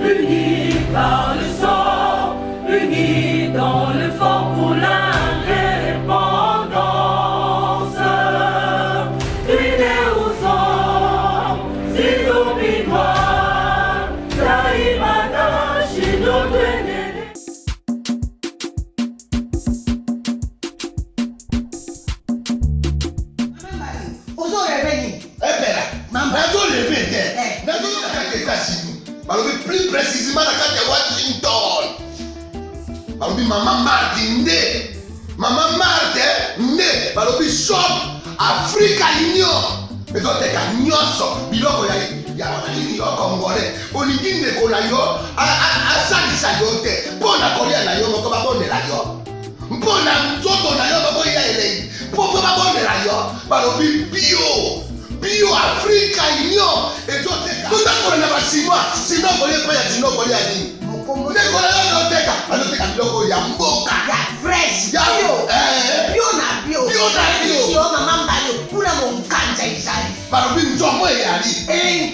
unis par le sang, unis dans le fort pour l'indépendance. Unis aux hommes, ces zombies noirs, Taïmana, Chido, plus précisément dans Washington. Maman Martin Maman Martin shop Africa Union. Mais donc t'es qu'à nyonso biloko ya wananini yo congolais. Olingi ndeko na yo asalisa yo te. Mpona kolia na yo moko babondela yo. Mpona nzoto na yo baboya elei. Poko babondela yo. Balobi bio Africa Union. Et donc t'es qu'à tout na basima. Sinon kolia pa ya sinon kolia ni. Ndeko na yo teka. Aloteka biloko ya mboka. Ya fresh. Ya bio na bio. Yo mama mbalo kuna monkanja izali. Balobi nzomo yali.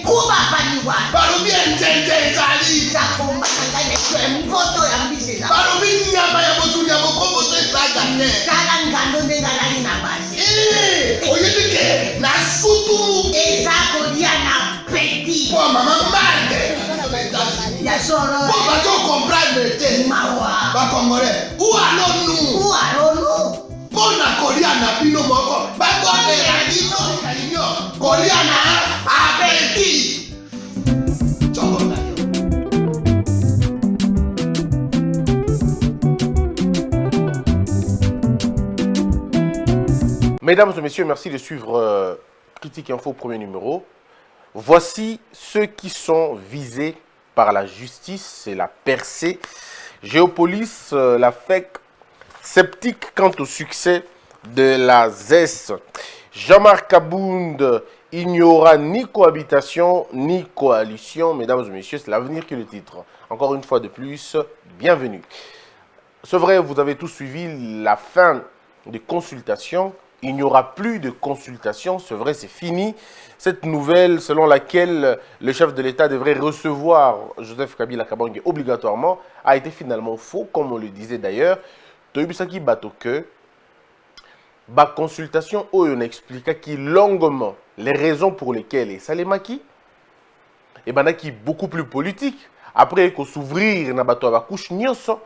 Kuba paniwa. Balobi njenje izali. Zakomba ngane mpoto ya mbiseza. Balobi nyama ya botu ya bokombo to isaga te. Kala ngando ndengalali na basi. Oyedike na sutu. Ezako dia na petit. Pour maman mande. Ya soro. Pour pas to comprendre te. Mawa. Ba congolais. Où allons-nous? Pona kolia na bino moko. Ba bonne la bino kalinyo. Kolia na abeti. Chobona yo. Mesdames et messieurs, merci de suivre Critique Info premier numéro. Voici ceux qui sont visés par la justice, c'est la percée. Géopolis, la FEC, sceptique quant au succès de la ZES. Jean-Marc Abound, il n'y aura ni cohabitation ni coalition. Mesdames et messieurs, c'est l'avenir qui est le titre. Encore une fois de plus, bienvenue. C'est vrai, vous avez tous suivi la fin des consultations. Il n'y aura plus de consultation, c'est vrai, c'est fini. Cette nouvelle selon laquelle le chef de l'État devrait recevoir Joseph Kabila Kabange obligatoirement a été finalement faux, comme on le disait d'ailleurs. Toyibisaki bato que la consultation où on expliqua qui longuement les raisons pour lesquelles et Salemaki et ben qui beaucoup plus politique après qu'on s'ouvrir na bato à couche nyonso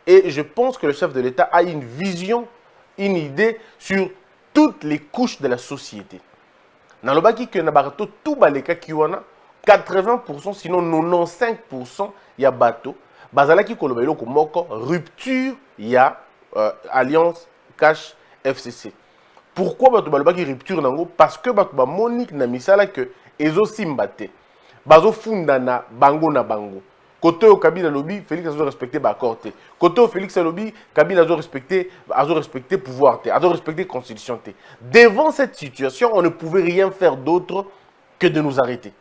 et je pense que le chef de l'État a une vision, une idée sur toutes les couches de la société. Dans le baki que na bato tout baleka kiwana 80% sinon 95% ya bato bazalaki koloba eloko moko rupture ya Alliance Cash FCC. Pourquoi bato balobaki rupture nango? Parce que bato ba Monique na misala que ezo simbate. Bazo fundana bango na bango. Côté au Kabila lobby, Félix a respecté l'accord. Côté au Félix lobby, Kabila a respecté pouvoir, a respecté constitution. Devant cette situation, on ne pouvait rien faire d'autre que de nous arrêter.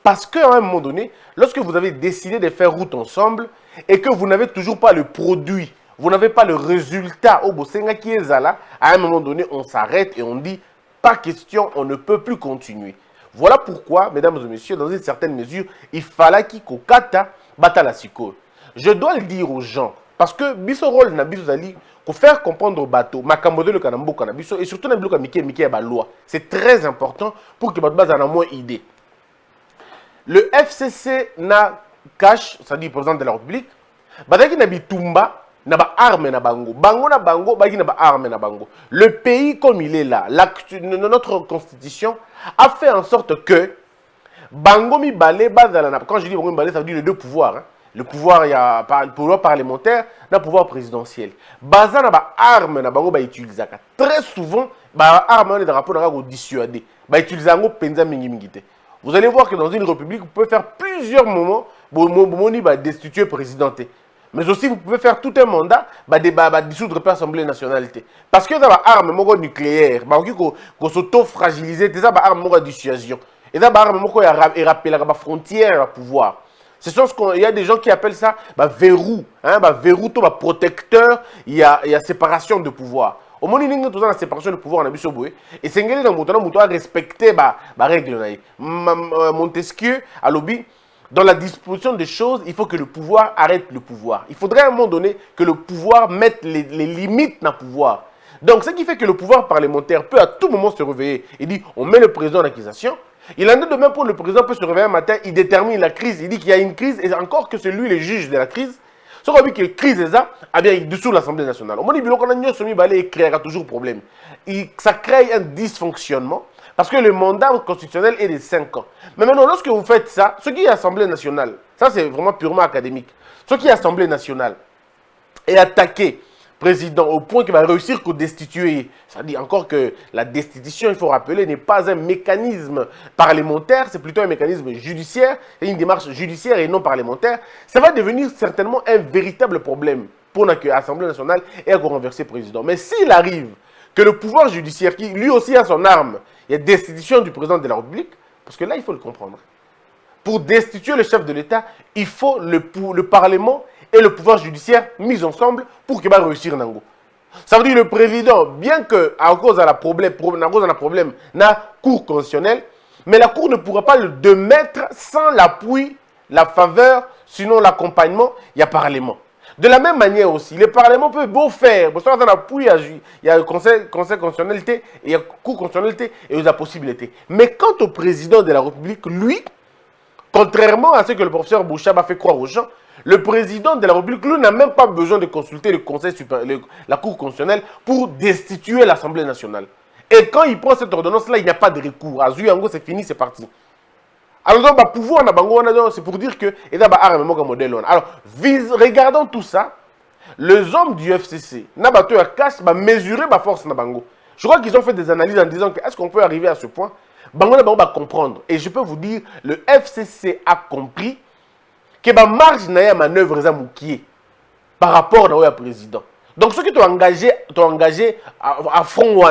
Parce qu'à un moment donné, lorsque vous avez décidé de faire route ensemble et que vous n'avez toujours pas le produit, vous n'avez pas le résultat au Bosenga qui est là, à un moment donné, on s'arrête et on dit, pas question, on ne peut plus continuer. Voilà pourquoi, mesdames et messieurs, dans une certaine mesure, il fallait qu'il kokata batala siko. Je dois le dire aux gens, parce que biso rôle na biso zali, pour faire comprendre au bateau, makambo le kanambo kanabiso, et surtout na biso mike ba loi. C'est très important pour que bato bazana moins idée. Le FCC na cash, c'est-à-dire le président de la République, badaki na bitumba, na ba arme na bango. Bango na bango, bagi na ba arme na bango. Le pays comme il est là, notre constitution a fait en sorte que bango mi balé bazala. Quand je dis bango mi balé, ça veut dire les deux pouvoirs. Hein. Le pouvoir, il y a le pouvoir parlementaire, le pouvoir présidentiel. Bazana ba arme na bango ba utiliser. Très souvent, ba arme na drapeau na go dissuader. Ba utiliser ngo penza mingi mingi te. Vous allez voir que dans une république, vous pouvez faire plusieurs moments pour destituer le président. Mais aussi, vous pouvez faire tout un mandat pour dissoudre l'Assemblée nationale. Parce que ça va arme nucléaire, ça s'auto-fragiliser, ça va arme de dissuasion. Et ça va arme qui rappelle la frontière à pouvoir. Il y a des gens qui appellent ça verrou. Verrou, protecteur, il y a séparation de pouvoir. Au moment où nous avons la séparation de pouvoir, on a vu ce bout. Et c'est que nous devons respecter les règles. Montesquieu, à l'objet, dans la disposition des choses, il faut que le pouvoir arrête le pouvoir. Il faudrait à un moment donné que le pouvoir mette les limites dans le pouvoir. Donc, ce qui fait que le pouvoir parlementaire peut à tout moment se réveiller. Il dit, on met le président en accusation. Il en est de même pour le président peut se réveiller un matin, il détermine la crise, il dit qu'il y a une crise, et encore que c'est lui le juge de la crise. Ce qu'on dit que la crise est ça, eh bien, il dissout l'Assemblée nationale. On dit qu'il créera toujours problème. Ça crée un dysfonctionnement, parce que le mandat constitutionnel est de 5 ans. Mais maintenant, lorsque vous faites ça, ce qui est Assemblée nationale, ça c'est vraiment purement académique, ce qui est Assemblée nationale est attaqué président au point qu'il va réussir qu'au destituer. Ça dit encore que la destitution, il faut rappeler, n'est pas un mécanisme parlementaire, c'est plutôt un mécanisme judiciaire, c'est une démarche judiciaire et non parlementaire. Ça va devenir certainement un véritable problème pour l'Assemblée nationale et à renverser le président. Mais s'il arrive que le pouvoir judiciaire, qui lui aussi a son arme, il y a destitution du président de la République, parce que là, il faut le comprendre. Pour destituer le chef de l'État, il faut le Parlement et le pouvoir judiciaire mis ensemble pour qu'il va réussir Nango. Ça veut dire le président, bien que à cause de la problème, la Cour constitutionnelle, mais la Cour ne pourra pas le démettre sans l'appui, la faveur, sinon l'accompagnement, il y a Parlement. De la même manière aussi, le Parlement peut beau faire, parce qu'il y a l'appui, il y a le Conseil constitutionnalité, et il y a la Cour constitutionnalité et il y a la possibilité. Mais quant au président de la République, lui, contrairement à ce que le professeur Bouchab a fait croire aux gens, le président de la République, lui, n'a même pas besoin de consulter le Conseil supérieur, la Cour constitutionnelle pour destituer l'Assemblée nationale. Et quand il prend cette ordonnance-là, il n'y a pas de recours. À Zuyango, c'est fini, c'est parti. Alors, donc, pouvoir, c'est pour dire que, alors, regardant tout ça, les hommes du FCC, mesurer ma force. Je crois qu'ils ont fait des analyses en disant que est-ce qu'on peut arriver à ce point? Bango va comprendre. Et je peux vous dire, le FCC a compris que la marge de manœuvre est par rapport au président. Donc, ceux qui t'ont engagé à front,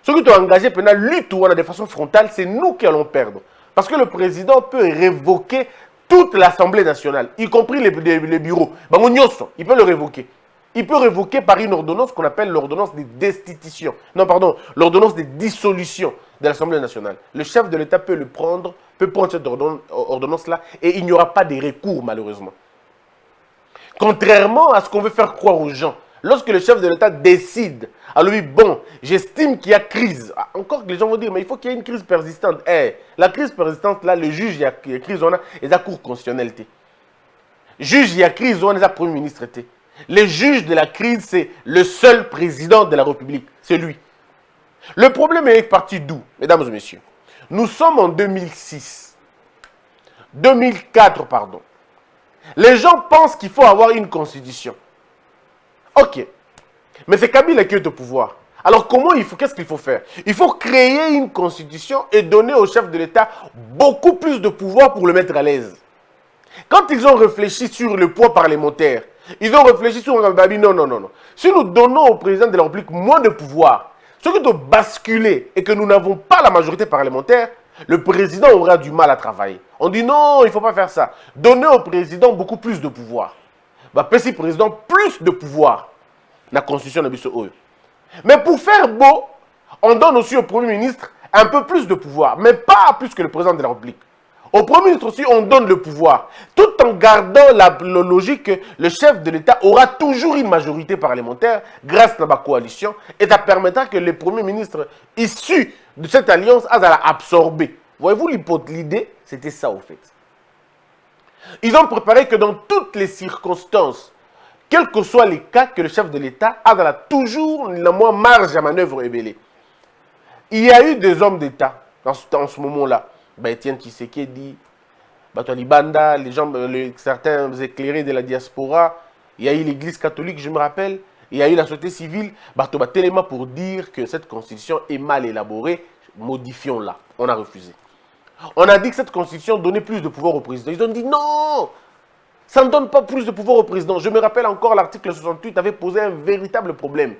ceux qui t'ont engagé pendant la lutte de façon frontale, c'est nous qui allons perdre. Parce que le président peut révoquer toute l'Assemblée nationale, y compris les bureaux. Il peut le révoquer. Il peut révoquer par une ordonnance qu'on appelle l'ordonnance de destitution. Non, pardon, l'ordonnance de dissolution de l'Assemblée nationale. Le chef de l'État peut prendre cette ordonnance-là et il n'y aura pas de recours, malheureusement. Contrairement à ce qu'on veut faire croire aux gens, lorsque le chef de l'État décide, alors lui, bon, j'estime qu'il y a crise. Encore que les gens vont dire, mais il faut qu'il y ait une crise persistante. La crise persistante, là, le juge, il y a crise, on a, et la Cour constitutionnelle. Juge, il y a crise, on a la Premier ministre. Le juge de la crise, c'est le seul président de la République. C'est lui. Le problème est parti d'où, mesdames et messieurs? Nous sommes en 2006. 2004, pardon. Les gens pensent qu'il faut avoir une constitution. Ok. Mais c'est Kabila qui est au pouvoir. Alors qu'est-ce qu'il faut faire? Il faut créer une constitution et donner au chef de l'État beaucoup plus de pouvoir pour le mettre à l'aise. Quand ils ont réfléchi sur le poids parlementaire, ils ont réfléchi sur non. Si nous donnons au président de la République moins de pouvoir, ce qui doit basculer et que nous n'avons pas la majorité parlementaire, le président aura du mal à travailler. On dit non, il ne faut pas faire ça. Donner au président beaucoup plus de pouvoir. Petit président, plus de pouvoir. La constitution de Bissau. Mais pour faire beau, on donne aussi au Premier ministre un peu plus de pouvoir, mais pas plus que le président de la République. Au Premier ministre aussi, on donne le pouvoir, tout en gardant la logique que le chef de l'État aura toujours une majorité parlementaire grâce à la coalition, et ça permettra que le Premier ministre issu de cette alliance a absorbé. Voyez-vous l'idée? C'était ça au fait. Ils ont préparé que dans toutes les circonstances, quels que soient les cas, que le chef de l'État a toujours la moins marge à manœuvre ébélée. Il y a eu des hommes d'État dans ce moment-là. Etienne Tshisekedi, Batouali Banda, certains éclairés de la diaspora. Il y a eu l'église catholique, je me rappelle. Il y a eu la société civile. Batouba Téléma pour dire que cette constitution est mal élaborée. Modifions-la. On a refusé. On a dit que cette constitution donnait plus de pouvoir au président. Ils ont dit non, ça ne donne pas plus de pouvoir au président. Je me rappelle encore l'article 68 avait posé un véritable problème.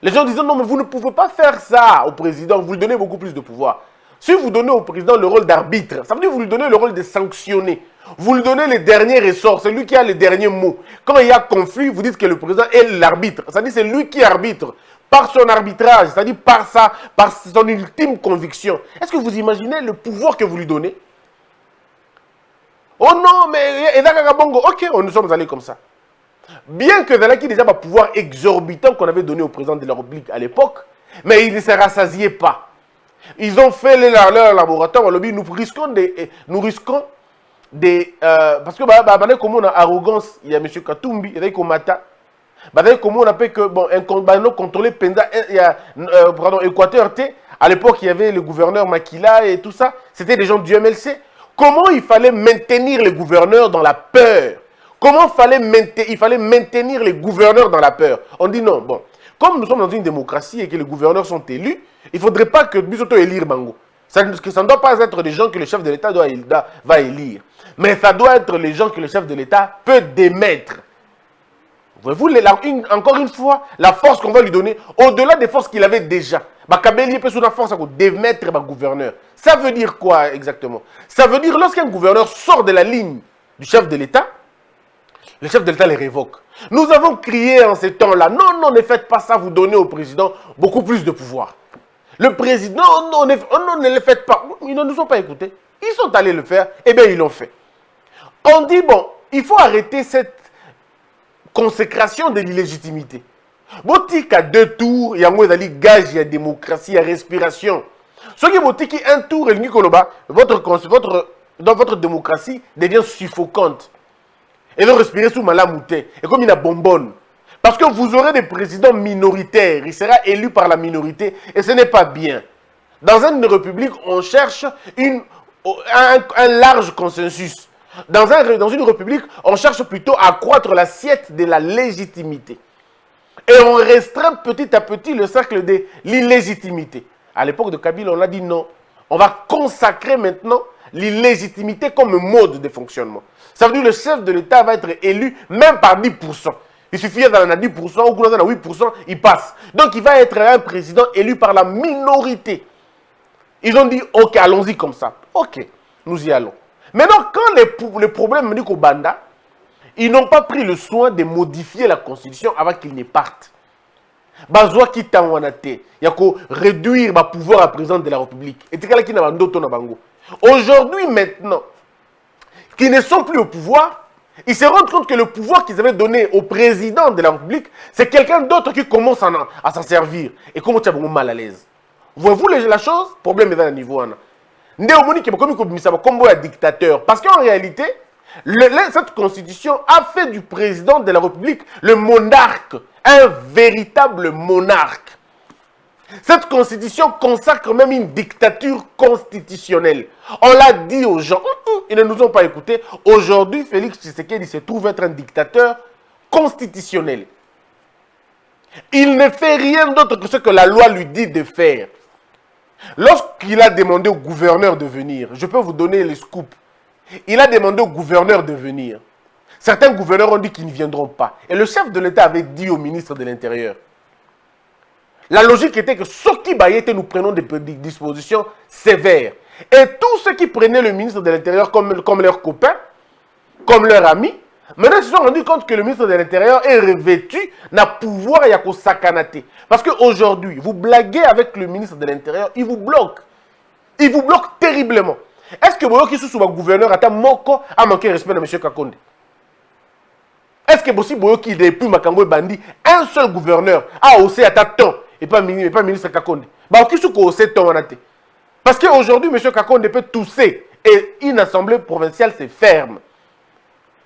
Les gens disaient non, mais vous ne pouvez pas faire ça au président, vous lui donnez beaucoup plus de pouvoir. Si vous donnez au président le rôle d'arbitre, ça veut dire que vous lui donnez le rôle de sanctionner. Vous lui donnez les derniers ressorts, c'est lui qui a les derniers mots. Quand il y a conflit, vous dites que le président est l'arbitre. C'est-à-dire que c'est lui qui arbitre par son arbitrage, c'est-à-dire par son ultime conviction. Est-ce que vous imaginez le pouvoir que vous lui donnez? Oh non, mais bongo. Ok, nous sommes allés comme ça. Bien que Zalaki déjà un pouvoir exorbitant qu'on avait donné au président de la République à l'époque, mais il ne se rassasiait pas. Ils ont fait leur laboratoire, nous risquons des parce que comme on a arrogance, il y a M. Katumbi, il y a Komata. Comment on appelle que bon, un contrôlé Penda, il y a pardon, Équateur T. À l'époque, il y avait le gouverneur Makila et tout ça. C'était des gens du MLC. Comment il fallait maintenir les gouverneurs dans la peur? Comment il fallait maintenir les gouverneurs dans la peur? On dit non, bon, comme nous sommes dans une démocratie et que les gouverneurs sont élus, il ne faudrait pas que Bisoto élire Bango. Ça ne doit pas être des gens que le chef de l'État va élire. Mais ça doit être les gens que le chef de l'État peut démettre. Voyez-vous, encore une fois, la force qu'on va lui donner, au-delà des forces qu'il avait déjà. Kabeli peut sous la force à démettre le gouverneur. Ça veut dire quoi exactement? Ça veut dire lorsqu'un gouverneur sort de la ligne du chef de l'État, le chef de l'État les révoque. Nous avons crié en ces temps-là, non, non, ne faites pas ça, vous donnez au président beaucoup plus de pouvoir. Le président, non, ne le faites pas. Ils ne nous ont pas écoutés. Ils sont allés le faire, et bien ils l'ont fait. On dit, bon, il faut arrêter cette consécration de l'illégitimité. Botique à 2 tours, il y a un gage, il y a démocratie, il y a respiration. Ce qui botique un tour, votre démocratie devient suffocante. Et de respirer sous malamouté. Et comme il a bonbonne. Parce que vous aurez des présidents minoritaires. Il sera élu par la minorité. Et ce n'est pas bien. Dans une république, on cherche un large consensus. Dans une république, on cherche plutôt à accroître l'assiette de la légitimité. Et on restreint petit à petit le cercle de l'illégitimité. À l'époque de Kabila, on a dit non. On va consacrer maintenant l'illégitimité comme mode de fonctionnement. Ça veut dire que le chef de l'État va être élu même par 10%. Il suffit d'en avoir 10% ou d'en avoir 8%, il passe. Donc il va être un président élu par la minorité. Ils ont dit, ok, allons-y comme ça. Ok, nous y allons. Maintenant, quand les problèmes menés au Banda, ils n'ont pas pris le soin de modifier la constitution avant qu'ils ne partent. Bazwa qui il y a qu'à réduire le pouvoir à président de la République. Et c'est qui n'a pas. Aujourd'hui, maintenant, qui ne sont plus au pouvoir, ils se rendent compte que le pouvoir qu'ils avaient donné au président de la République, c'est quelqu'un d'autre qui commence à s'en servir. Et comment tu as mal à l'aise. Voyez-vous la chose? Problème est dans le niveau. Néomoni qui est comme un dictateur. Parce qu'en réalité, cette constitution a fait du président de la République le monarque, un véritable monarque. Cette constitution consacre même une dictature constitutionnelle. On l'a dit aux gens, ils ne nous ont pas écoutés. Aujourd'hui, Félix Tshisekedi se trouve être un dictateur constitutionnel. Il ne fait rien d'autre que ce que la loi lui dit de faire. Lorsqu'il a demandé au gouverneur de venir, je peux vous donner les scoops. Il a demandé au gouverneur de venir. Certains gouverneurs ont dit qu'ils ne viendront pas. Et le chef de l'État avait dit au ministre de l'Intérieur. La logique était que ceux qui baillaient, nous prenons des dispositions sévères. Et tous ceux qui prenaient le ministre de l'Intérieur comme leur copain, comme leur ami, maintenant ils se sont rendus compte que le ministre de l'Intérieur est revêtu d'un pouvoir et à sakanaté. Parce qu'aujourd'hui, vous blaguez avec le ministre de l'Intérieur, il vous bloque. Il vous bloque terriblement. Est-ce que vous qui sous le gouverneur a manqué respect de M. Kakonde? Est-ce que aussi Boyoki depuis Makambo Bandi, un seul gouverneur a aussi à temps et pas ministre Kakonde? Parce qu'aujourd'hui, M. Kakonde peut tousser et une assemblée provinciale c'est ferme.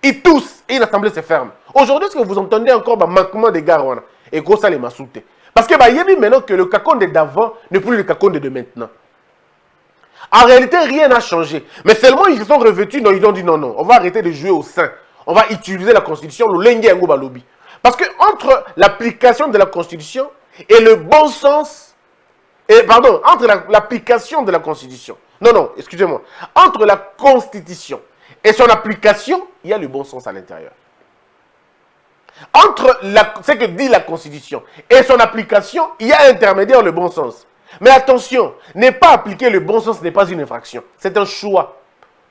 Il tousse et une assemblée c'est ferme. Aujourd'hui, est-ce que vous entendez encore un manquement des gars et que ça les m'a sauté? Parce que il y a maintenant que le Kakonde d'avant n'est plus le Kakonde de maintenant. En réalité, rien n'a changé. Mais seulement ils se sont revêtus, non, ils ont dit non, non, on va arrêter de jouer au sein. On va utiliser la Constitution, le lengue yango balobi. Parce que entre l'application de la Constitution et le bon sens, entre l'application de la Constitution, non, excusez-moi, entre la Constitution et son application, il y a le bon sens à l'intérieur. Entre ce que dit la Constitution et son application, il y a intermédiaire le bon sens. Mais attention, ne pas appliquer le bon sens n'est pas une infraction. C'est un choix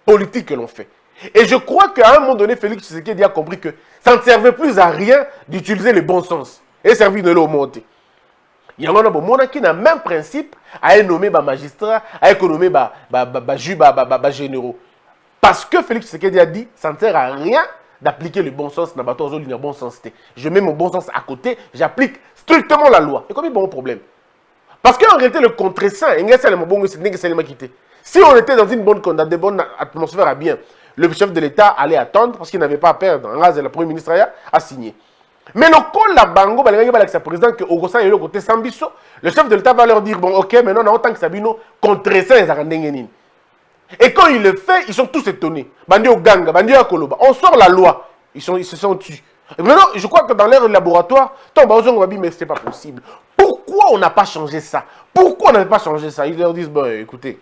politique que l'on fait. Et je crois qu'à un moment donné, Félix Tshisekedi a compris que ça ne servait plus à rien d'utiliser le bon sens. Et servir de l'eau montée. Il y a un monde qui a le même principe à nommer des magistrats, à nommer des généraux. Parce que Félix Tshisekedi a dit, ça ne sert à rien d'appliquer le bon sens dans le bon sens. Je mets mon bon sens à côté, j'applique strictement la loi. Et comme il y a un problème. Parce qu'en réalité, le contre-saint, si on était dans une bonne atmosphère à bien, le chef de l'État allait attendre parce qu'il n'avait pas à perdre. Le Premier ministre a signé. Mais le col la bango, président que au le côté Sambiso, le chef de l'État va leur dire bon, ok, maintenant on autant que Sabino contre-saint. Et quand il le fait, ils sont tous étonnés. Bandi au Ganga, Bandi au Koloba. On sort la loi. Ils se sont tués. Et maintenant, je crois que dans leur laboratoire, mais ce n'est pas possible. Pourquoi on n'a pas changé ça? Pourquoi on n'avait pas changé ça? Ils leur disent, bon, écoutez,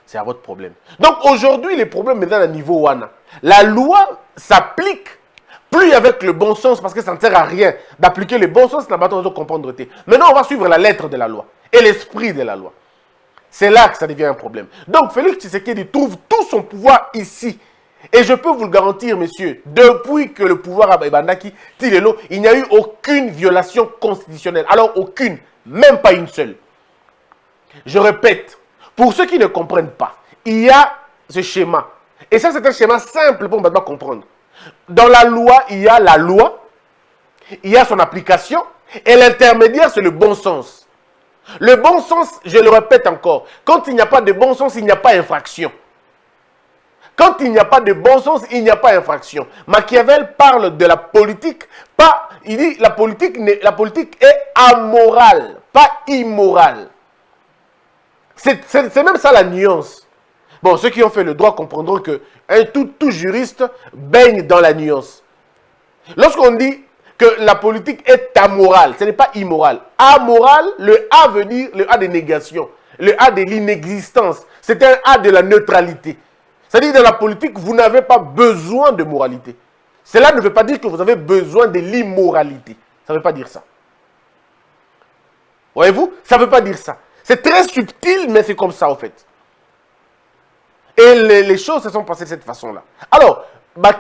c'est à votre problème. Donc aujourd'hui, les problèmes maintenant à niveau WANA. La loi s'applique plus avec le bon sens parce que ça ne sert à rien d'appliquer le bon sens. Comprendre. Maintenant, on va suivre la lettre de la loi et l'esprit de la loi. C'est là que ça devient un problème. Donc Félix Tshisekedi trouve tout son pouvoir ici. Et je peux vous le garantir, messieurs, depuis que le pouvoir a Ebandaki, Tilelo, il n'y a eu aucune violation constitutionnelle. Alors aucune, même pas une seule. Je répète, pour ceux qui ne comprennent pas, il y a ce schéma. Et ça, c'est un schéma simple pour maintenant comprendre. Dans la loi, il y a la loi, il y a son application, et l'intermédiaire, c'est le bon sens. Le bon sens, je le répète encore, quand il n'y a pas de bon sens, il n'y a pas infraction. Quand il n'y a pas de bon sens, il n'y a pas infraction. Machiavel parle de la politique, il dit la politique est amorale, pas immorale. C'est même ça la nuance. Bon, ceux qui ont fait le droit comprendront que tout juriste baigne dans la nuance. Lorsqu'on dit que la politique est amorale, ce n'est pas immoral. Amoral, le A veut dire le A de négation, le A de l'inexistence. C'est un A de la neutralité. C'est-à-dire dans la politique, vous n'avez pas besoin de moralité. Cela ne veut pas dire que vous avez besoin de l'immoralité. Ça ne veut pas dire ça. Voyez-vous? Ça ne veut pas dire ça. C'est très subtil, mais c'est comme ça en fait. Et les choses se sont passées de cette façon-là. Alors,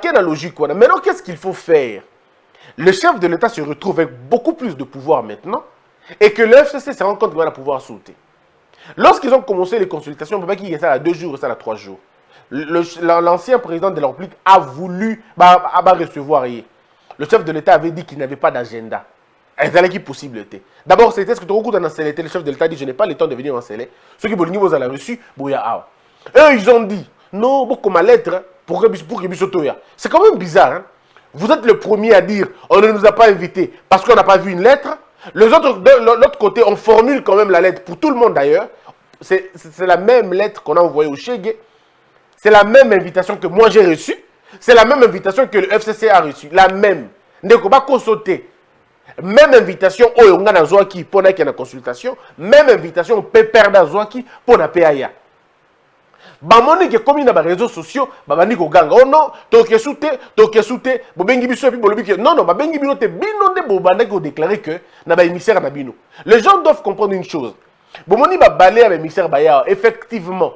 quelle est la logique? Maintenant, qu'est-ce qu'il faut faire? Le chef de l'État se retrouve avec beaucoup plus de pouvoir maintenant et que le FCC se rend compte qu'il va pouvoir sauter. Lorsqu'ils ont commencé les consultations, on ne peut pas qu'il y ait ça à 2 jours et ça à 3 jours. L'ancien président de la République a voulu recevoir hier. Le chef de l'État avait dit qu'il n'avait pas d'agenda. C'est possible. D'abord, c'était ce que tu as le chef de l'État dit je n'ai pas le temps de venir en Célé. Ceux qui ont reçu, eux, ils ont dit non, beaucoup ma lettre pour que c'est quand même bizarre. Hein? Vous êtes le premier à dire on ne nous a pas invités parce qu'on n'a pas vu une lettre. Les autres, de l'autre côté, on formule quand même la lettre pour tout le monde d'ailleurs. C'est la même lettre qu'on a envoyée au Chegué. C'est la même invitation que moi j'ai reçue. C'est la même invitation que le FCC a reçue. La même. Ndeko sauter. Même invitation au Yonga na Zouaki pour la consultation. Même invitation au Pépère na Zouaki pour la PAIA. Bamoni qui est comme dans les réseaux sociaux, babani ko ganga. Oh non, toke soute, bobengi biso et puis bolobi que non, babengi bino te bino de bobanda qui ont déclaré que na ba émissaire na bino. Les gens doivent comprendre une chose. Bomoni ba balé avec émissaire baya, effectivement.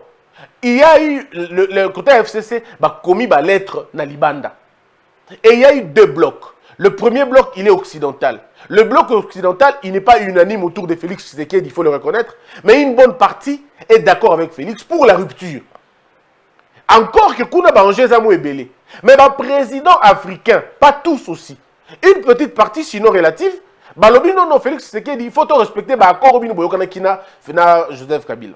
Il y a eu le côté FCC ba commis ba lettre na Libanda. Et il y a eu 2 blocs. Le premier bloc, il est occidental. Le bloc occidental, il n'est pas unanime autour de Félix Tshisekedi, il faut le reconnaître. Mais une bonne partie est d'accord avec Félix pour la rupture. Encore que Kuna Banjé Zamou est belé. Mais le président africain, pas tous aussi. Une petite partie, sinon relative, balobi non, Félix Tshisekedi, il faut respecter l'accord Boyokana Fena Joseph Kabila.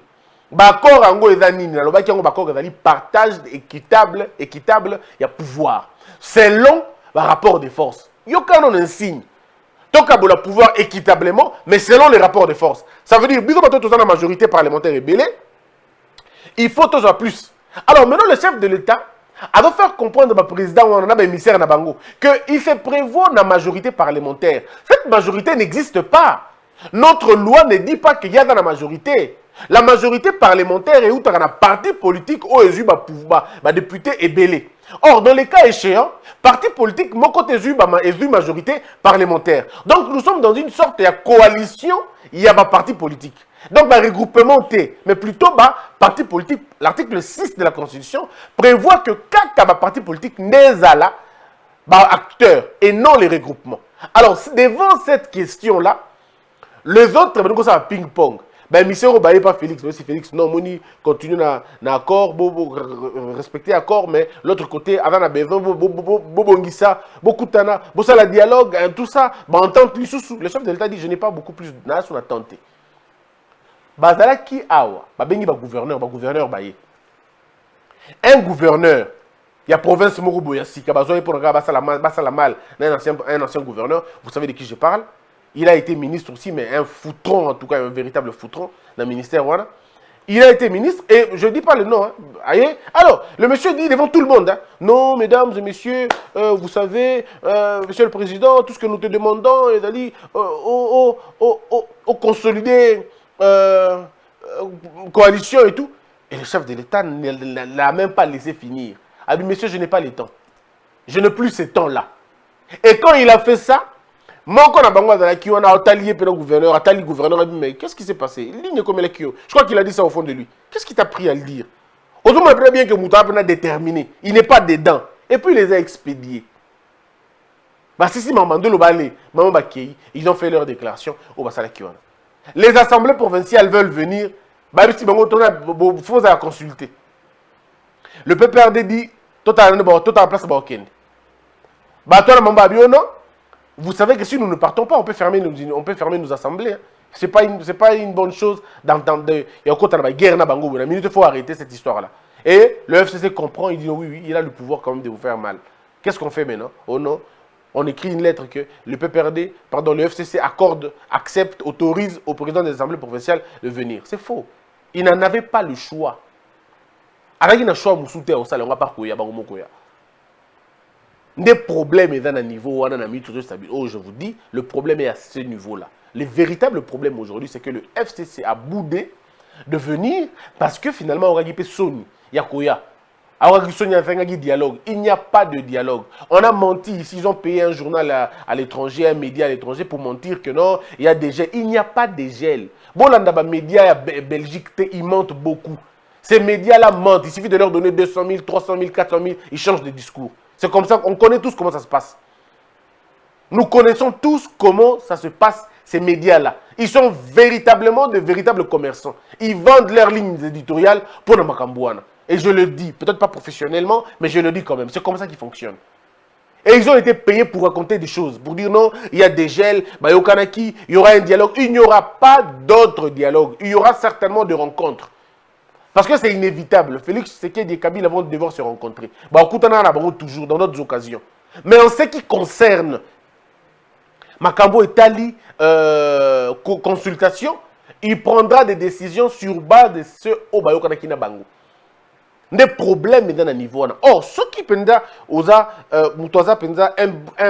L'accord Ango Ezanini, l'accord Ezanini, partage équitable, il y a pouvoir. Selon le rapport de force. Il y a un signe. Donc, il y a le pouvoir équitablement, mais selon les rapports de force. Ça veut dire, que la majorité parlementaire est belée, il faut toujours plus. Alors, maintenant, le chef de l'État a de faire comprendre au président ou à émissaire Nabango qu'il se prévoit la majorité parlementaire. Cette majorité n'existe pas. Notre loi ne dit pas qu'il y a dans la majorité. La majorité parlementaire est où tu as un parti politique où les députés est belé. Or, dans les cas échéants, parti politique, mon côté est majorité parlementaire. Donc, nous sommes dans une sorte de coalition, il y a un parti politique. Donc, un regroupement T, mais plutôt parti politique. L'article 6 de la Constitution prévoit que quand un parti politique n'est là, acteur et non les regroupements. Alors, devant cette question-là, les autres, ça va ping-pong. Ben, Misero, bah, pas Félix, mais c'est Félix. Non, Moni continue na accord, respecter accord, mais l'autre côté, avant la besoin, Bongissa, beaucoup de tana, ça la dialogue, tout ça, bah, entente, le chef de l'État dit, je n'ai pas beaucoup plus de on a tenté. Bazala qui awa, bah, bengi, bah, gouverneur, bah, un gouverneur, il y a province Moro Boyassika, bah, pour la mal, un ancien gouverneur, vous savez de qui je parle. Il a été ministre aussi, mais un foutron, en tout cas, un véritable foutron dans le ministère. Voilà. Il a été ministre, et je ne dis pas le nom. Hein. Alors, le monsieur dit devant tout le monde, hein, non, mesdames et messieurs, vous savez, monsieur le président, tout ce que nous te demandons, il a dit, au consolidé coalition et tout. Et le chef de l'État ne l'a même pas laissé finir. Il a dit, monsieur, je n'ai pas le temps. Je n'ai plus ce temps-là. Et quand il a fait ça, on a atalié le gouverneur, mais qu'est-ce qui s'est passé? Ligne comme je crois qu'il a dit ça au fond de lui. Qu'est-ce qui t'a pris à le dire? Autrement, très bien que Moutab a déterminé. Il n'est pas dedans. Et puis il les a expédiés. Ils ont fait leur déclaration au Basala Kiwana. Les assemblées provinciales veulent venir. Il faut consulter. Le PPRD dit tout en place. Vous savez que si nous ne partons pas, on peut fermer nos assemblées. Hein. Ce n'est pas une bonne chose d'entendre. Il y a encore une guerre dans Bango. Il faut arrêter cette histoire-là. Et le FCC comprend, il dit oui, il a le pouvoir quand même de vous faire mal. Qu'est-ce qu'on fait maintenant? Oh non, on écrit une lettre que le PPRD, le FCC accepte, autorise au président des assemblées provinciales de venir. C'est faux. Il n'en avait pas le choix. Alors il y a un choix, on va pas des problèmes dans un niveau, je vous dis, le problème est à ce niveau-là. Le véritable problème aujourd'hui, c'est que le FCC a boudé de venir parce que finalement, on a dit Sony, Yakoya. Il n'y a pas de dialogue. On a menti ici, ils ont payé un journal à l'étranger, un média à l'étranger pour mentir que non, il y a des gels. Il n'y a pas de gel. Bon, là, dans les médias Belgique, ils mentent beaucoup. Ces médias-là mentent. Il suffit de leur donner 200 000, 300 000, 400 000, ils changent de discours. C'est comme ça, on connaît tous comment ça se passe. Nous connaissons tous comment ça se passe, ces médias-là. Ils sont véritablement de véritables commerçants. Ils vendent leurs lignes éditoriales pour le Makambouana. Et je le dis, peut-être pas professionnellement, mais je le dis quand même. C'est comme ça qu'ils fonctionnent. Et ils ont été payés pour raconter des choses, pour dire non, il y a des gels, il y aura un dialogue. Il n'y aura pas d'autre dialogue. Il y aura certainement des rencontres. Parce que c'est inévitable. Félix Tshisekedi et Kabila vont devoir se rencontrer. Toujours, dans d'autres occasions. Mais en ce qui concerne Makambo et Tali, consultation, il prendra des décisions sur base de ce au Bayokanakina Bango. Des problèmes dans le niveau. Or, ceux qui pendent un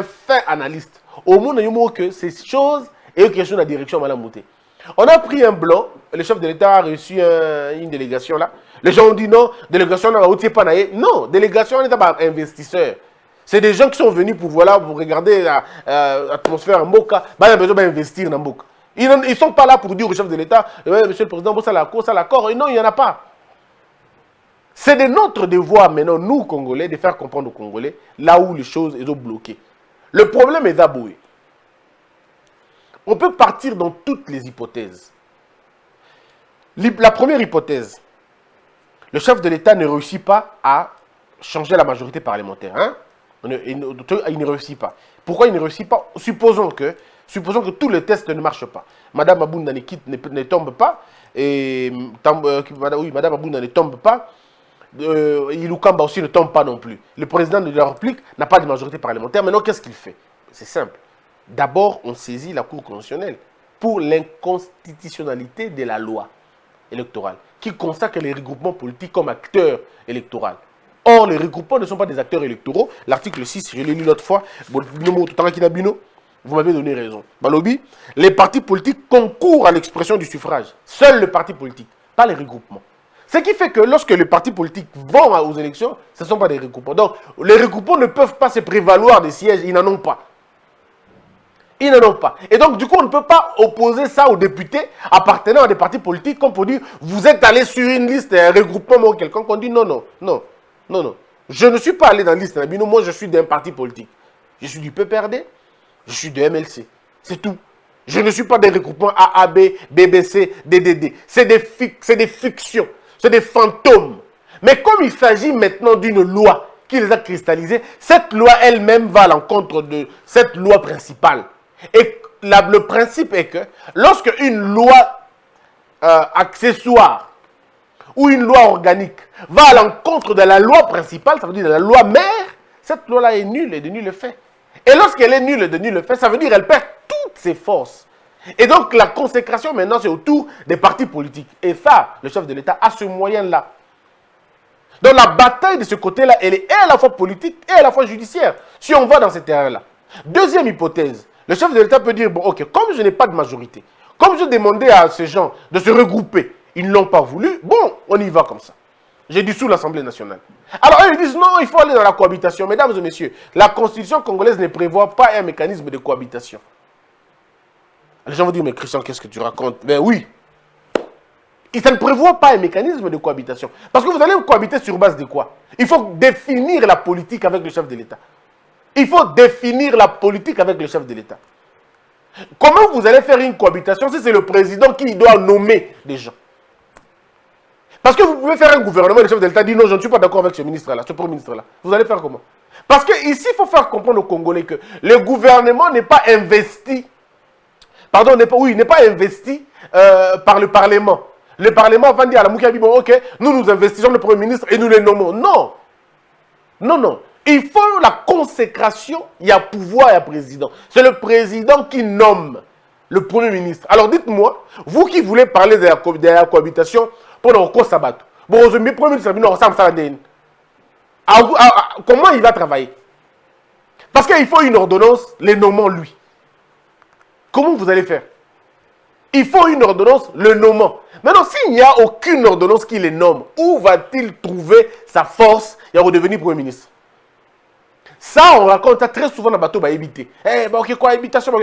fin analyste, au monde que ces choses et une question de la direction Madame Mouté. On a pris un blanc, le chef de l'État a reçu une délégation là. Les gens ont dit non, délégation n'a pas naïe. Non, délégation n'est pas investisseur. C'est des gens qui sont venus pour regarder l'atmosphère en Mboka. Ils ont besoin d'investir dans Mboka. Ils ne sont pas là pour dire au chef de l'État, monsieur le président, ça l'accord. Non, il n'y en a pas. C'est de notre devoir maintenant, nous Congolais, de faire comprendre aux Congolais là où les choses sont bloquées. Le problème est d'aboué. On peut partir dans toutes les hypothèses. La première hypothèse, le chef de l'État ne réussit pas à changer la majorité parlementaire. Hein? Il ne réussit pas. Pourquoi il ne réussit pas? Supposons que tous les tests ne marchent pas. Madame Abounda ne tombe pas. Madame Abounda ne tombe pas. Ilukamba aussi ne tombe pas non plus. Le président de la République n'a pas de majorité parlementaire. Maintenant, qu'est-ce qu'il fait? C'est simple. D'abord, on saisit la Cour constitutionnelle pour l'inconstitutionnalité de la loi électorale qui consacre les regroupements politiques comme acteurs électoraux. Or, les regroupements ne sont pas des acteurs électoraux. L'article 6, je l'ai lu l'autre fois, vous m'avez donné raison. Balobi, les partis politiques concourent à l'expression du suffrage. Seul le parti politique, pas les regroupements. Ce qui fait que lorsque les partis politiques vont aux élections, ce ne sont pas des regroupements. Donc, les regroupements ne peuvent pas se prévaloir des sièges, ils n'en ont pas. Ils n'en ont pas. Et donc, du coup, on ne peut pas opposer ça aux députés appartenant à des partis politiques comme pour dire, vous êtes allé sur une liste, un regroupement ou quelqu'un, qu'on dit non. Je ne suis pas allé dans la liste, moi je suis d'un parti politique. Je suis du PPRD, je suis de MLC. C'est tout. Je ne suis pas des regroupements AAB, BBC, DDD. C'est des fictions, c'est des fantômes. Mais comme il s'agit maintenant d'une loi qui les a cristallisés, cette loi elle-même va à l'encontre de cette loi principale. Et le principe est que lorsque une loi accessoire ou une loi organique va à l'encontre de la loi principale, ça veut dire de la loi mère, cette loi-là est nulle et de nul effet. Et lorsqu'elle est nulle et de nul effet, ça veut dire qu'elle perd toutes ses forces. Et donc la consécration maintenant, c'est autour des partis politiques. Et ça, le chef de l'État a ce moyen-là. Donc la bataille de ce côté-là, elle est à la fois politique et à la fois judiciaire, si on va dans ces terrains-là. Deuxième hypothèse, le chef de l'État peut dire, bon ok, comme je n'ai pas de majorité, comme je demandais à ces gens de se regrouper, ils ne l'ont pas voulu, bon, on y va comme ça. J'ai dissous l'Assemblée nationale. Alors eux, ils disent, non, il faut aller dans la cohabitation. Mesdames et messieurs, la Constitution congolaise ne prévoit pas un mécanisme de cohabitation. Les gens vont dire, mais Christian, qu'est-ce que tu racontes? Ben oui. Et ça ne prévoit pas un mécanisme de cohabitation. Parce que vous allez cohabiter sur base de quoi? Il faut définir la politique avec le chef de l'État. Il faut définir la politique avec le chef de l'État. Comment vous allez faire une cohabitation si c'est le président qui doit nommer des gens? Parce que vous pouvez faire un gouvernement et le chef de l'État dit non, je ne suis pas d'accord avec ce ministre-là, ce premier ministre-là. Vous allez faire comment? Parce qu'ici, il faut faire comprendre aux Congolais que le gouvernement n'est pas investi, pardon, n'est pas investi par le Parlement. Le Parlement va dire à la Moukabi, bon, ok, nous investissons le Premier ministre et nous le nommons. Non. Non, non. Il faut la consécration, il y a pouvoir, il y a président. C'est le président qui nomme le Premier ministre. Alors dites-moi, vous qui voulez parler de la cohabitation pour le recours sabbat, bon, le Premier ministre, comment il va travailler? Parce qu'il faut une ordonnance, les nommant lui. Comment vous allez faire? Il faut une ordonnance, le nommant. Maintenant, s'il n'y a aucune ordonnance qui les nomme, où va-t-il trouver sa force et redevenir Premier ministre? Ça, on raconte ça très souvent dans le bateau, éviter. Ok, cohabitation,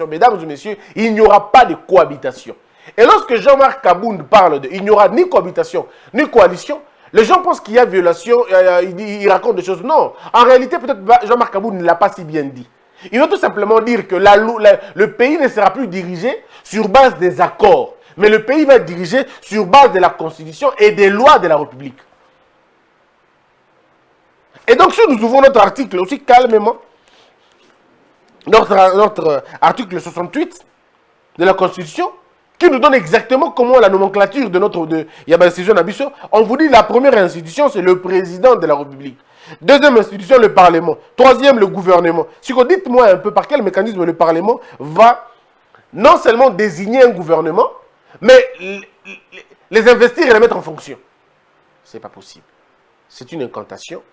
mesdames et messieurs, il n'y aura pas de cohabitation. Et lorsque Jean-Marc Kabound parle de il n'y aura ni cohabitation, ni coalition, les gens pensent qu'il y a violation, il raconte des choses. Non, en réalité, peut-être Jean-Marc Kabound ne l'a pas si bien dit. Il veut tout simplement dire que le pays ne sera plus dirigé sur base des accords, mais le pays va être dirigé sur base de la Constitution et des lois de la République. Et donc, si nous ouvrons notre article aussi calmement, notre article 68 de la Constitution, qui nous donne exactement comment la nomenclature de Yaba Institution Nabiso, on vous dit la première institution, c'est le président de la République. Deuxième institution, le Parlement. Troisième, le gouvernement. Si vous dites-moi un peu par quel mécanisme le Parlement va non seulement désigner un gouvernement, mais les investir et les mettre en fonction. Ce n'est pas possible. C'est une incantation.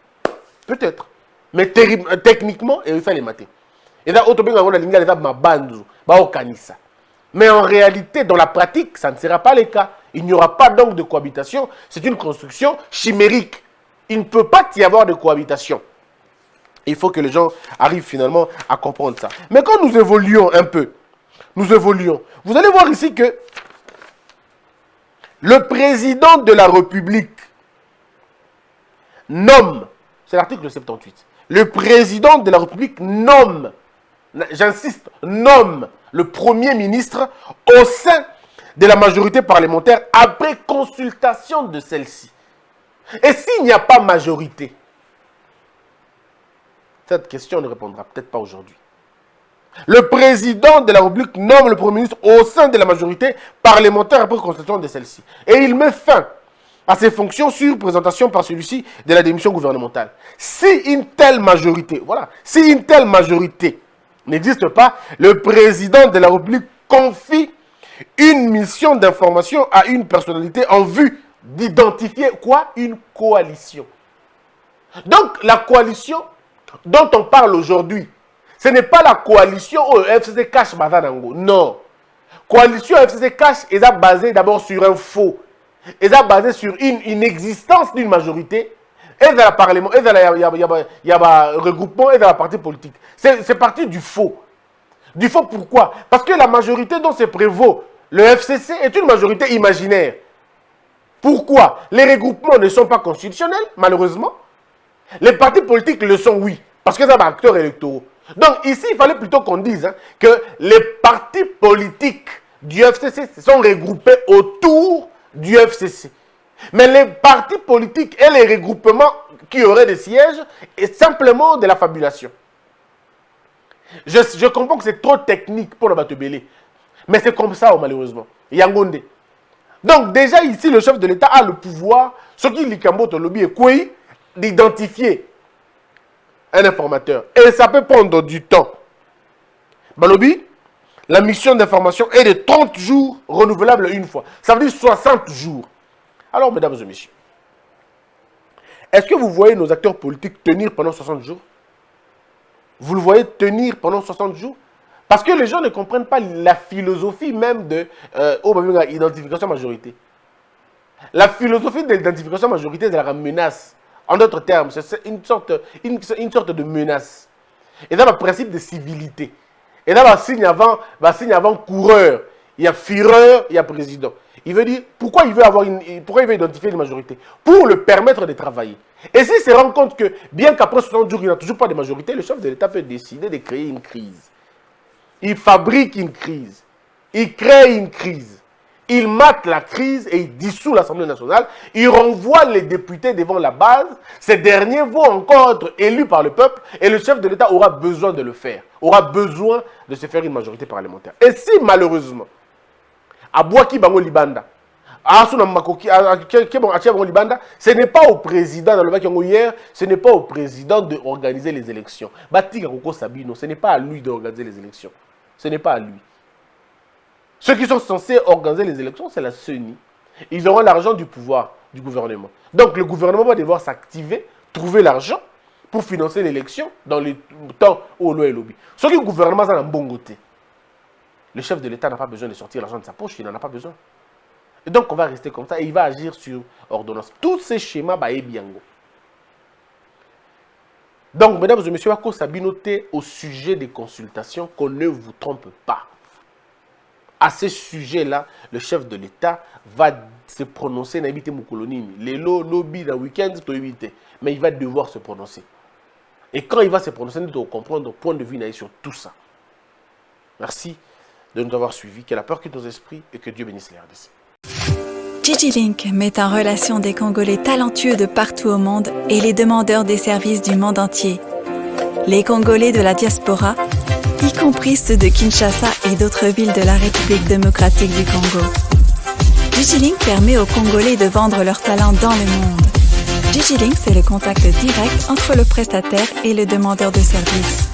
Peut-être. Mais techniquement, il faut les mater. Et là, mais en réalité, dans la pratique, ça ne sera pas le cas. Il n'y aura pas donc de cohabitation. C'est une construction chimérique. Il ne peut pas y avoir de cohabitation. Il faut que les gens arrivent finalement à comprendre ça. Mais quand nous évoluons un peu, vous allez voir ici que le président de la République nomme, c'est l'article 78, le président de la République nomme, j'insiste, nomme le Premier ministre au sein de la majorité parlementaire après consultation de celle-ci. Et s'il n'y a pas majorité, cette question ne répondra peut-être pas aujourd'hui. Le président de la République nomme le Premier ministre au sein de la majorité parlementaire après consultation de celle-ci. Et il met fin à ses fonctions sur présentation par celui-ci de la démission gouvernementale. Si une telle majorité, n'existe pas, le président de la République confie une mission d'information à une personnalité en vue d'identifier quoi? Une coalition. Donc la coalition dont on parle aujourd'hui, ce n'est pas la coalition au FCC cache Bazanango. Non. Coalition FCC cache est basée d'abord sur un faux. Elle est basée sur une inexistence d'une majorité. Et dans le Parlement, et dans le regroupement, et dans la partie politique. C'est parti du faux. Du faux pourquoi? Parce que la majorité dont se prévaut le FCC est une majorité imaginaire. Pourquoi? Les regroupements ne sont pas constitutionnels, malheureusement. Les partis politiques le sont, oui. Parce que c'est des acteurs électoraux. Donc ici, il fallait plutôt qu'on dise que les partis politiques du FCC se sont regroupés autour du FCC. Mais les partis politiques et les regroupements qui auraient des sièges est simplement de la fabulation. Je comprends que c'est trop technique pour le Batebele. Mais c'est comme ça, malheureusement. Yangonde. Donc déjà ici, le chef de l'État a le pouvoir, ce qui Likambo Tolobi est quoi, d'identifier un informateur. Et ça peut prendre du temps. Balobi, la mission d'information est de 30 jours renouvelable une fois. Ça veut dire 60 jours. Alors, mesdames et messieurs, est-ce que vous voyez nos acteurs politiques tenir pendant 60 jours? Vous le voyez tenir pendant 60 jours? Parce que les gens ne comprennent pas la philosophie même de l'identification majorité. La philosophie de l'identification majorité, c'est la menace. En d'autres termes, c'est une sorte de menace. Et dans le principe de civilité. Et dans le signe avant coureur, il y a fireur, il y a président. Il veut dire, pourquoi il veut identifier une majorité? Pour le permettre de travailler. Et s'il se rend compte que, bien qu'après 60 jours, il n'a toujours pas de majorité, le chef de l'État peut décider de créer une crise. Il fabrique une crise. Il crée une crise. Il mate la crise et il dissout l'Assemblée nationale. Il renvoie les députés devant la base. Ces derniers vont encore être élus par le peuple et le chef de l'État aura besoin de le faire. Aura besoin de se faire une majorité parlementaire. Et si malheureusement, à Boaki Bango Libanda, ce n'est pas au président, dans le vac hier, ce n'est pas au président d'organiser les élections. Ce n'est pas à lui d'organiser les élections. Ce n'est pas à lui. Ceux qui sont censés organiser les élections, c'est la CENI. Ils auront l'argent du pouvoir, du gouvernement. Donc le gouvernement va devoir s'activer, trouver l'argent pour financer l'élection dans le temps où l'on est lobby. Ce que le gouvernement a un bon côté. Le chef de l'État n'a pas besoin de sortir l'argent de sa poche, il n'en a pas besoin. Et donc on va rester comme ça et il va agir sur ordonnance. Tous ces schémas, bah, biango. Donc, mesdames et messieurs, à noter au sujet des consultations qu'on ne vous trompe pas. À ce sujet-là, le chef de l'État va se prononcer dans l'habité Moukolonimi. Les lobbies dans le week-end, mais il va devoir se prononcer. Et quand il va se prononcer, nous devons comprendre le point de vue sur tout ça. Merci de nous avoir suivis. Que la peur quitte nos esprits et que Dieu bénisse les RDC. DigiLink met en relation des Congolais talentueux de partout au monde et les demandeurs des services du monde entier. Les Congolais de la diaspora, y compris ceux de Kinshasa et d'autres villes de la République démocratique du Congo. DigiLink permet aux Congolais de vendre leurs talents dans le monde. DigiLink, c'est le contact direct entre le prestataire et le demandeur de services.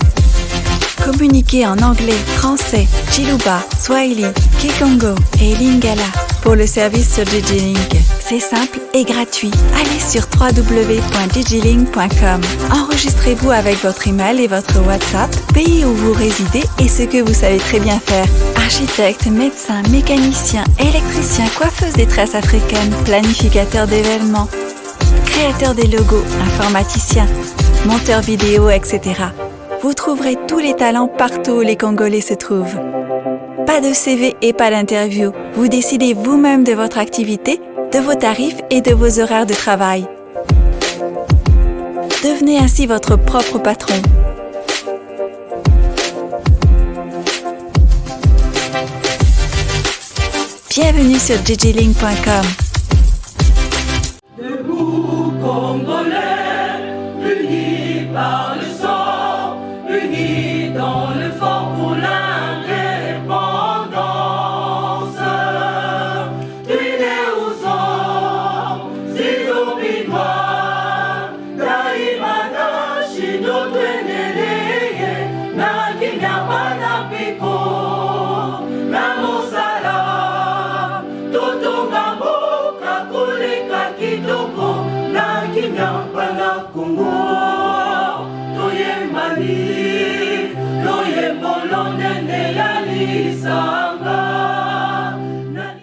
Communiquez en anglais, français, Chiluba, Swahili, Kikongo et Lingala pour le service sur DigiLink. C'est simple et gratuit. Allez sur www.digilink.com. Enregistrez-vous avec votre email et votre WhatsApp, pays où vous résidez et ce que vous savez très bien faire. Architecte, médecin, mécanicien, électricien, coiffeuse des tresses africaines, planificateur d'événements, créateur des logos, informaticien, monteur vidéo, etc. Vous trouverez tous les talents partout où les Congolais se trouvent. Pas de CV et pas d'interview. Vous décidez vous-même de votre activité, de vos tarifs et de vos horaires de travail. Devenez ainsi votre propre patron. Bienvenue sur digilink.com. Debout Congolais, unis par le sang, unis dans le fort pour l'indépendance. Tuile uzon, zizo binois, daimana shino tweneleye, na kimya bana piko, na mosala, totonga mboka koleka kitoko, na kimya bana Congo. Toyembani, loyembolo nene ya lisa.